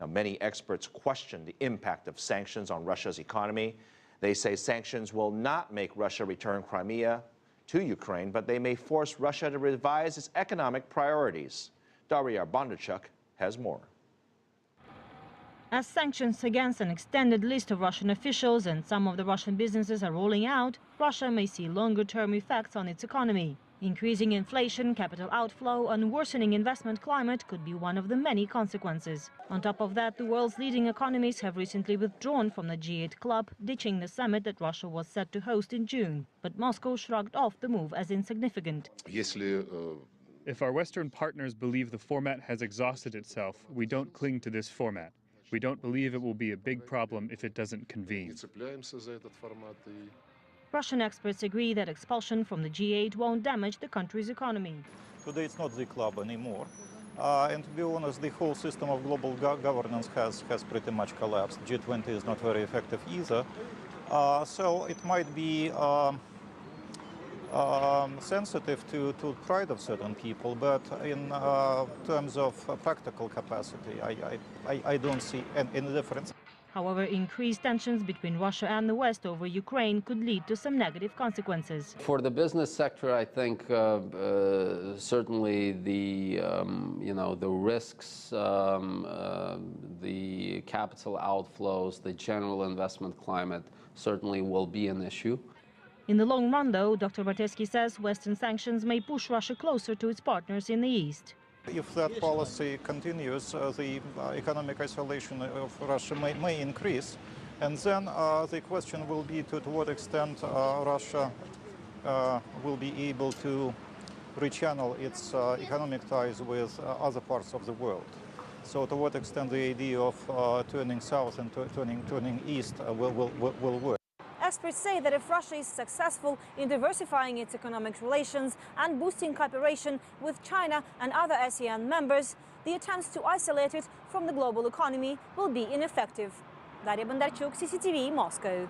Now, many experts question the impact of sanctions on Russia's economy. They say sanctions will not make Russia return Crimea to Ukraine, but they may force Russia to revise its economic priorities. Daria Bondarchuk has more. As sanctions against an extended list of Russian officials and some of the Russian businesses are rolling out, Russia may see longer-term effects on its economy. Increasing inflation, capital outflow and worsening investment climate could be one of the many consequences. On top of that, the world's leading economies have recently withdrawn from the G8 club, ditching the summit that Russia was set to host in June. But Moscow shrugged off the move as insignificant. If our Western partners believe the format has exhausted itself, we don't cling to this format. We don't believe it will be a big problem if it doesn't convene. Russian experts agree that expulsion from the G8 won't damage the country's economy. Today it's not the club anymore. And to be honest, the whole system of global governance has pretty much collapsed. G20 is not very effective either. So it might be sensitive to pride of certain people, but in terms of practical capacity, I don't see any difference. However, increased tensions between Russia and the West over Ukraine could lead to some negative consequences. For the business sector, I think certainly the the risks, the capital outflows, the general investment climate certainly will be an issue. In the long run, though, Dr. Bartesky says Western sanctions may push Russia closer to its partners in the East. If that policy continues, the economic isolation of Russia may increase. And then the question will be to what extent Russia will be able to rechannel its economic ties with other parts of the world. So to what extent the idea of turning south and turning east will work. Experts say that if Russia is successful in diversifying its economic relations and boosting cooperation with China and other ASEAN members, the attempts to isolate it from the global economy will be ineffective. Daria Bondarchuk, CCTV, Moscow.